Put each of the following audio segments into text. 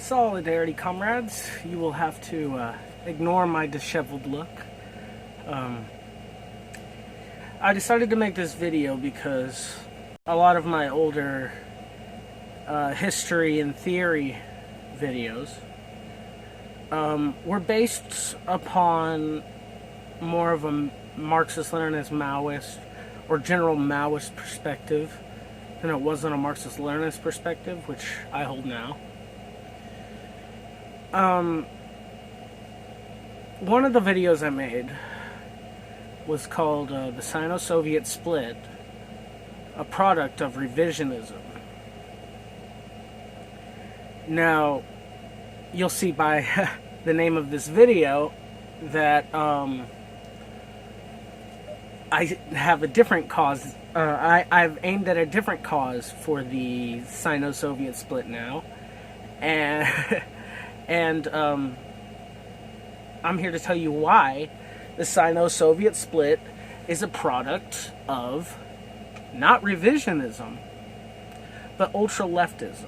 Solidarity, comrades. You will have to ignore my disheveled look. I decided to make this video because a lot of my older history and theory videos were based upon more of a Marxist-Leninist Maoist or general Maoist perspective than it was on a Marxist-Leninist perspective, which I hold now. One of the videos I made was called the Sino-Soviet Split, a product of revisionism. Now, you'll see by the name of this video that I have a different cause. I've aimed at a different cause for the Sino-Soviet Split now, and I'm here to tell you why the Sino-Soviet Split is a product of not revisionism, but ultra-leftism.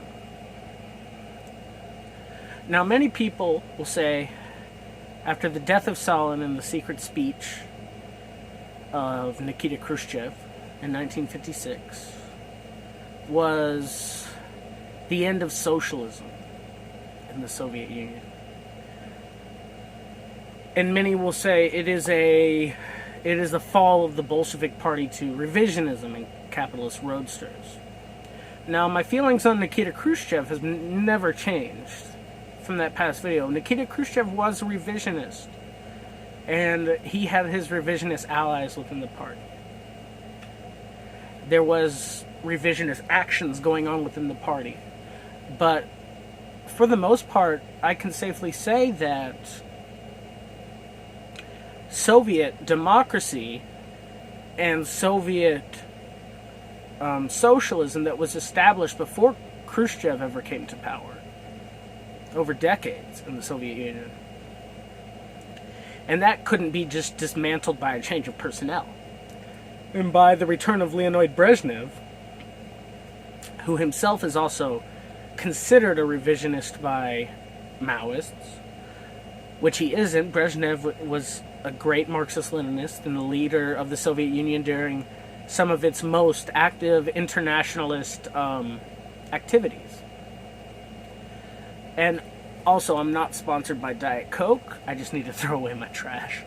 Now, many people will say, after the death of Stalin and the secret speech of Nikita Khrushchev in 1956 was the end of socialism in the Soviet Union. And many will say it is the fall of the Bolshevik Party to revisionism and capitalist roadsters. Now, my feelings on Nikita Khrushchev has never changed from that past video. Nikita Khrushchev was a revisionist, and he had his revisionist allies within the party. There was revisionist actions going on within the party, but for the most part, I can safely say that Soviet democracy and Soviet socialism that was established before Khrushchev ever came to power, over decades in the Soviet Union, and that couldn't be just dismantled by a change of personnel. And by the return of Leonid Brezhnev, who himself is also considered a revisionist by Maoists, which he isn't. Brezhnev was a great Marxist-Leninist and the leader of the Soviet Union during some of its most active internationalist activities. And also, I'm not sponsored by Diet Coke. I just need to throw away my trash.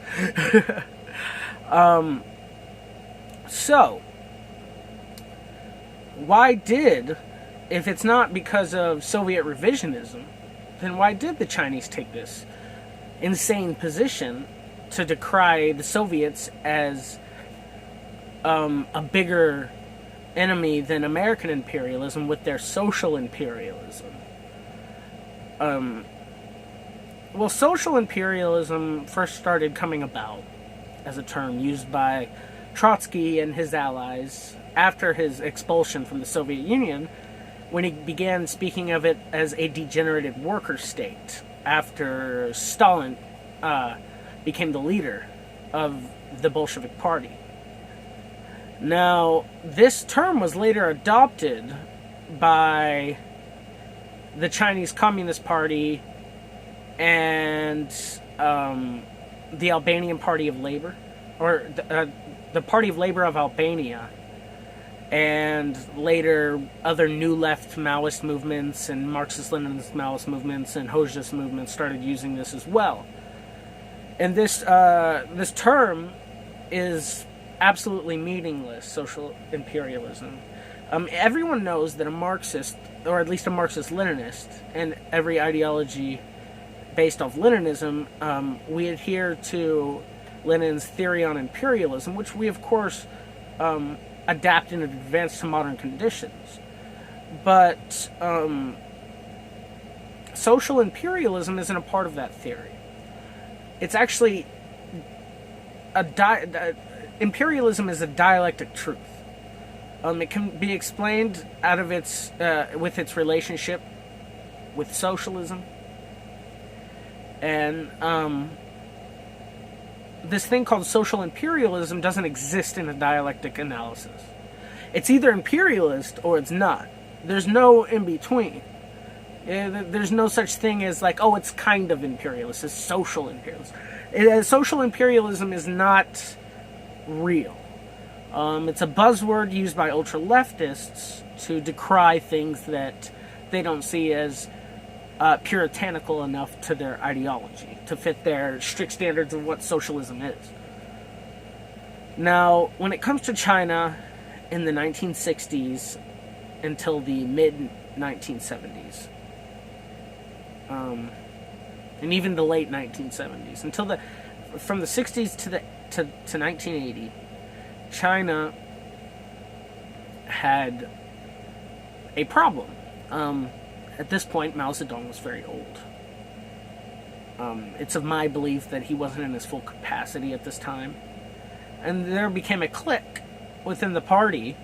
So, why did, if it's not because of Soviet revisionism, then why did the Chinese take this insane position to decry the Soviets as a bigger enemy than American imperialism with their social imperialism? Well, social imperialism first started coming about as a term used by Trotsky and his allies after his expulsion from the Soviet Union, when he began speaking of it as a degenerative worker state after Stalin became the leader of the Bolshevik Party. Now, this term was later adopted by the Chinese Communist Party and the Albanian Party of Labor, or the Party of Labor of Albania, and later other New Left Maoist movements and Marxist-Leninist Maoist movements and Hojist movements started using this as well. And this term is absolutely meaningless, social imperialism. Everyone knows that a Marxist, or at least a Marxist-Leninist, and every ideology based off Leninism, we adhere to Lenin's theory on imperialism, which we, of course, adapt and advance to modern conditions. But social imperialism isn't a part of that theory. It's actually imperialism is a dialectic truth. It can be explained out of its with its relationship with socialism, and this thing called social imperialism doesn't exist in a dialectic analysis. It's either imperialist or it's not. There's no in between. There's no such thing as like, oh, it's kind of imperialist. It's social imperialism. Social imperialism is not real. It's a buzzword used by ultra-leftists to decry things that they don't see as puritanical enough to their ideology, to fit their strict standards of what socialism is. Now, when it comes to China in the 1960s until the mid-1970s, and even the late 1970s, from the 60s to 1980, China had a problem. At this point, Mao Zedong was very old. It's of my belief that he wasn't in his full capacity at this time. And there became a clique within the party.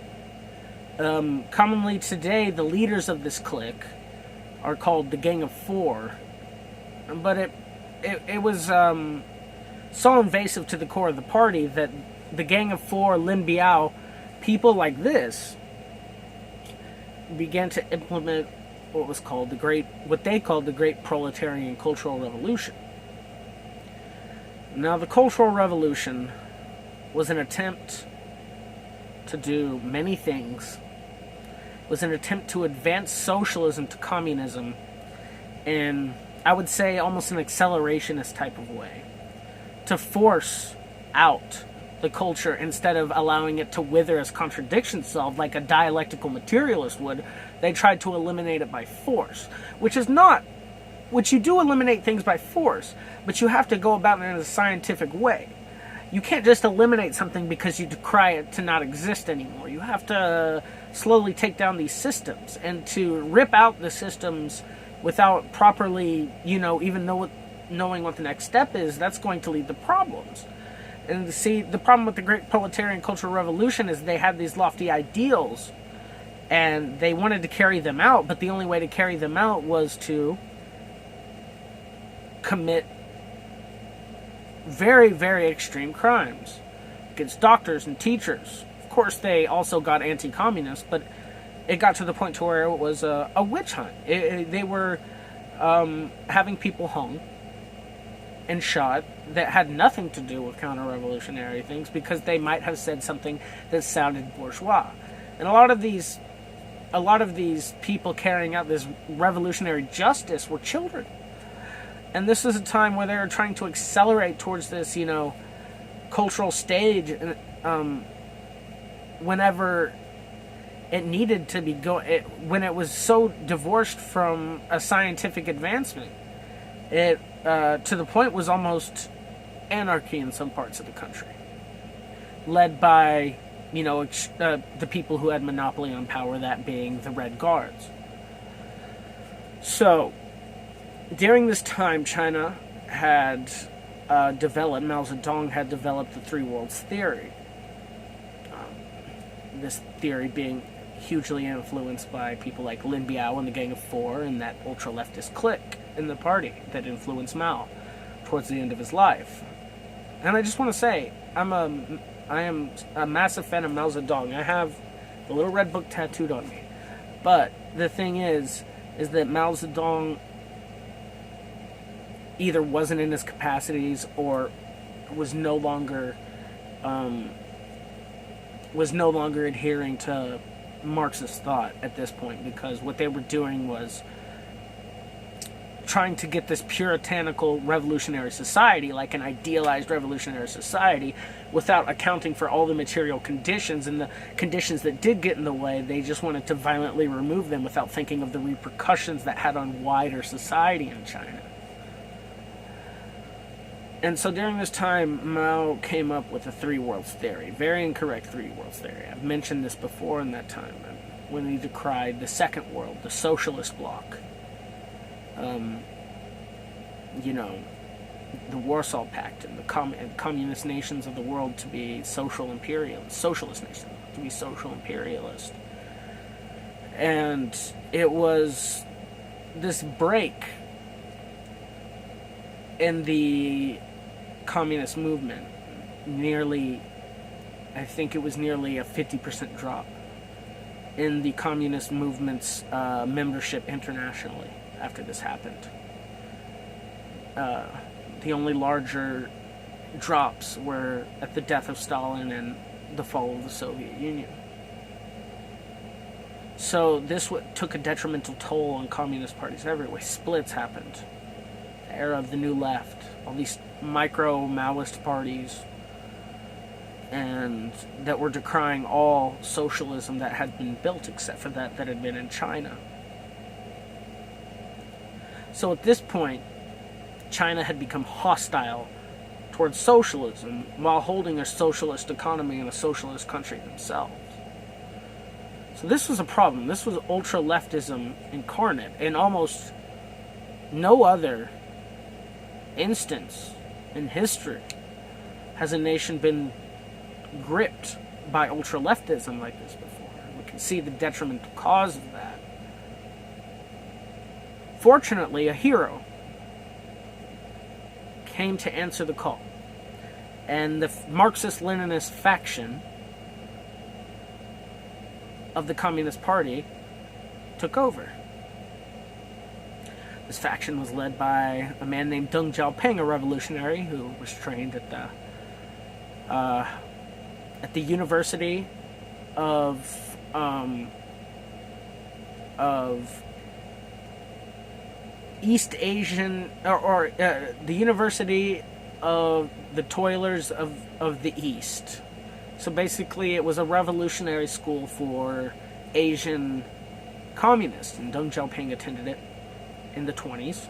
Commonly today, the leaders of this clique are called the Gang of Four. But it was so invasive to the core of the party that the Gang of Four, Lin Biao, people like this, began to implement what they called the Great Proletarian Cultural Revolution. Now, the Cultural Revolution was an attempt to do many things. It was an attempt to advance socialism to communism in, I would say, almost an accelerationist type of way. To force out the culture instead of allowing it to wither as contradiction solved like a dialectical materialist would. They tried to eliminate it by force, which you do eliminate things by force, but you have to go about it in a scientific way. You can't just eliminate something because you decry it to not exist anymore. You have to slowly take down these systems, and to rip out the systems without properly, even knowing what the next step is, that's going to lead to problems. And see, the problem with the Great Proletarian Cultural Revolution is they had these lofty ideals, and they wanted to carry them out, but the only way to carry them out was to commit very, very extreme crimes against doctors and teachers. Of course, they also got anti-communist, but it got to the point to where it was a witch hunt. They were having people hung and shot that had nothing to do with counter-revolutionary things because they might have said something that sounded bourgeois. And a lot of these people carrying out this revolutionary justice were children. And this is a time where they were trying to accelerate towards this, cultural stage, whenever it needed to be when it was so divorced from a scientific advancement. It, to the point, was almost anarchy in some parts of the country, led by, the people who had monopoly on power, that being the Red Guards. So, during this time, China had developed, Mao Zedong had developed the Three Worlds theory. This theory being hugely influenced by people like Lin Biao and the Gang of Four and that ultra-leftist clique in the party that influenced Mao towards the end of his life. And I just want to say, I am a massive fan of Mao Zedong. I have the little red book tattooed on me. But the thing is that Mao Zedong either wasn't in his capacities or was no longer adhering to Marxist thought at this point, because what they were doing was trying to get this puritanical revolutionary society, like an idealized revolutionary society, without accounting for all the material conditions, and the conditions that did get in the way, they just wanted to violently remove them without thinking of the repercussions that had on wider society in China. And so during this time, Mao came up with the Three Worlds theory. Very incorrect Three Worlds theory. I've mentioned this before in that time, when he decried the Second World, the socialist bloc. The Warsaw Pact and the communist nations of the world to be social imperialist, socialist nations to be social imperialist. And it was this break in the communist movement, I think it was nearly a 50% drop in the communist movement's membership internationally. after this happened. The only larger drops were at the death of Stalin and the fall of the Soviet Union. So this took a detrimental toll on communist parties everywhere. Splits happened. The era of the New Left. All these micro-Maoist parties and that were decrying all socialism that had been built except for that had been in China. So at this point, China had become hostile towards socialism while holding a socialist economy and a socialist country themselves. So this was a problem. This was ultra-leftism incarnate. In almost no other instance in history has a nation been gripped by ultra-leftism like this before. We can see the detrimental cause of that. Fortunately, a hero came to answer the call. And the Marxist-Leninist faction of the Communist Party took over. This faction was led by a man named Deng Xiaoping, a revolutionary who was trained at the University of East Asian, or the University of the Toilers of the East. So basically it was a revolutionary school for Asian communists, and Deng Xiaoping attended it in the 20s.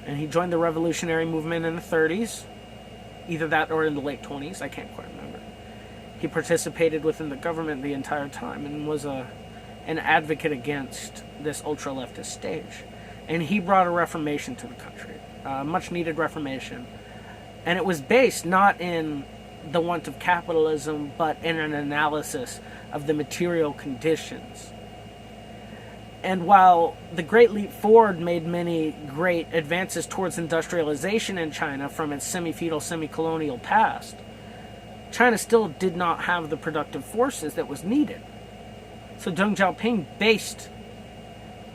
And he joined the revolutionary movement in the 30s, either that or in the late 20s, I can't quite remember. He participated within the government the entire time and was an advocate against this ultra-leftist stage. And he brought a reformation to the country, a much-needed reformation. And it was based not in the want of capitalism, but in an analysis of the material conditions. And while the Great Leap Forward made many great advances towards industrialization in China from its semi-feudal, semi-colonial past, China still did not have the productive forces that was needed. So Deng Xiaoping based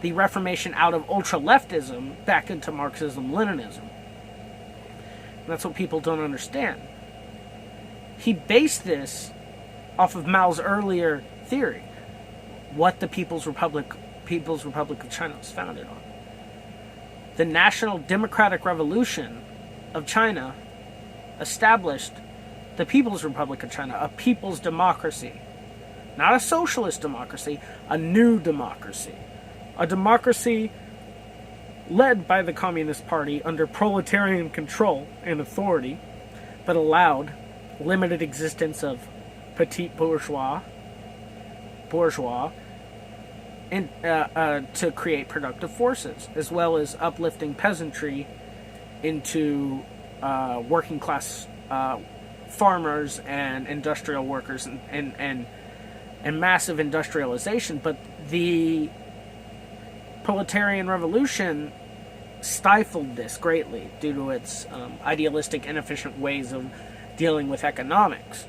the Reformation out of ultra-leftism back into Marxism-Leninism. And that's what people don't understand. He based this off of Mao's earlier theory, what the People's Republic of China was founded on. The National Democratic Revolution of China established the People's Republic of China, a people's democracy. Not a socialist democracy, a new democracy. A democracy led by the Communist Party under proletarian control and authority, but allowed limited existence of petit bourgeois, and to create productive forces, as well as uplifting peasantry into working class farmers and industrial workers and massive industrialization. But the proletarian revolution stifled this greatly due to its idealistic, inefficient ways of dealing with economics.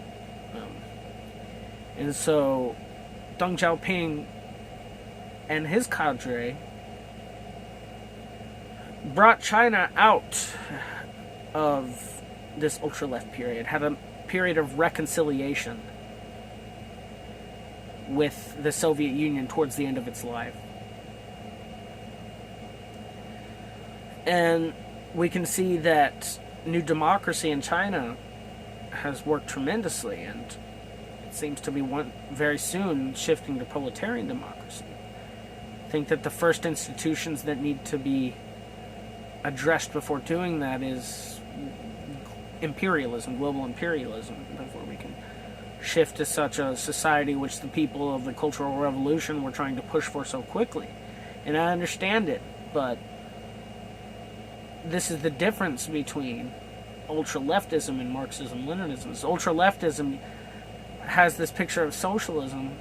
And so Deng Xiaoping and his cadre brought China out of this ultra-left period, had a period of reconciliation with the Soviet Union towards the end of its life. And we can see that new democracy in China has worked tremendously, and it seems to be very soon shifting to proletarian democracy. I think that the first institutions that need to be addressed before doing that is imperialism, global imperialism, before we can shift to such a society which the people of the Cultural Revolution were trying to push for so quickly. And I understand it, but this is the difference between ultra-leftism and Marxism-Leninism. Ultra-leftism has this picture of socialism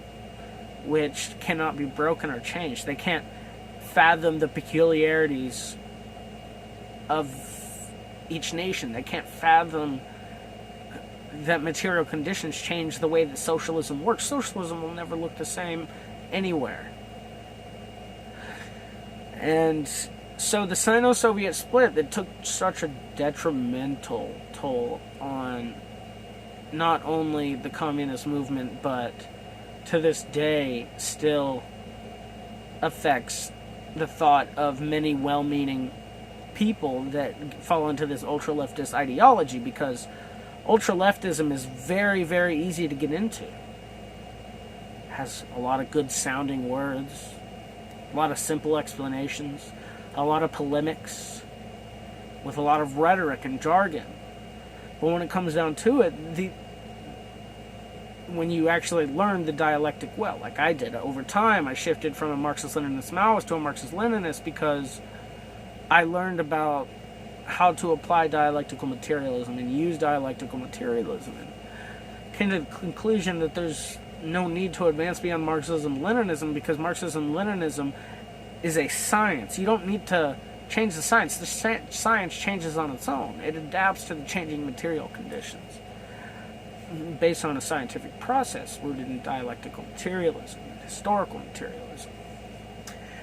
which cannot be broken or changed. They can't fathom the peculiarities of each nation. They can't fathom that material conditions change the way that socialism works. Socialism will never look the same anywhere. And so the Sino-Soviet split that took such a detrimental toll on not only the communist movement, but to this day still affects the thought of many well-meaning people that fall into this ultra-leftist ideology, because ultra-leftism is very, very easy to get into. It has a lot of good sounding words, a lot of simple explanations, a lot of polemics, with a lot of rhetoric and jargon. But when it comes down to it, when you actually learn the dialectic well, like I did, over time I shifted from a Marxist-Leninist Maoist to a Marxist-Leninist because I learned about how to apply dialectical materialism and use dialectical materialism, and came to the conclusion that there's no need to advance beyond Marxism-Leninism, because Marxism-Leninism is a science. You don't need to change the science. The science changes on its own. It adapts to the changing material conditions based on a scientific process rooted in dialectical materialism and historical materialism.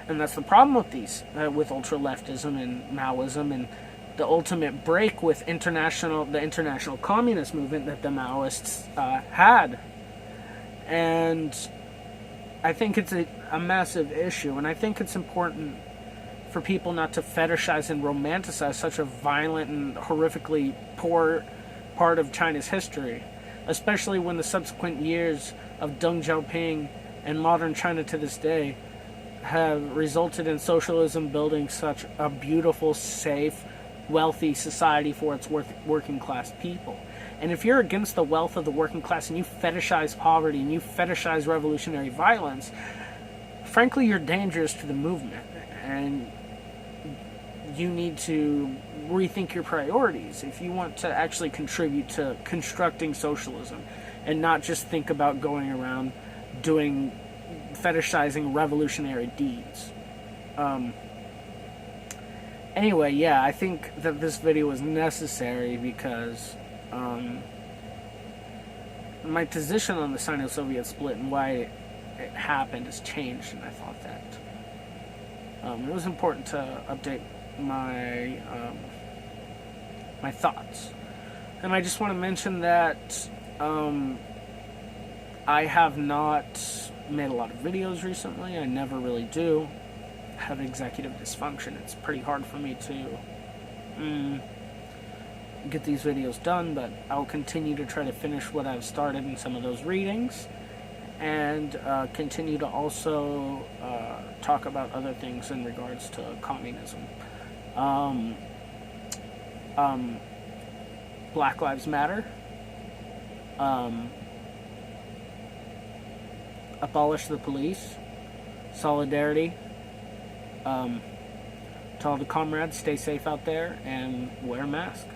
And that's the problem with these, with ultra-leftism and Maoism, and the ultimate break with the international communist movement that the Maoists had. And I think it's a massive issue, and I think it's important for people not to fetishize and romanticize such a violent and horrifically poor part of China's history, especially when the subsequent years of Deng Xiaoping and modern China to this day have resulted in socialism building such a beautiful, safe, wealthy society for its working class people. And if you're against the wealth of the working class and you fetishize poverty and you fetishize revolutionary violence, frankly, you're dangerous to the movement, and you need to rethink your priorities if you want to actually contribute to constructing socialism, and not just think about going around fetishizing revolutionary deeds. Anyway, yeah, I think that this video was necessary because my position on the Sino-Soviet split and why it happened has changed, and I thought that it was important to update my my thoughts. And I just want to mention that I have not made a lot of videos recently. I never really do. I have executive dysfunction. It's pretty hard for me to get these videos done, but I'll continue to try to finish what I've started in some of those readings, and continue to also talk about other things in regards to communism. Black Lives Matter. Abolish the police. Solidarity. To all the comrades, stay safe out there and wear a mask.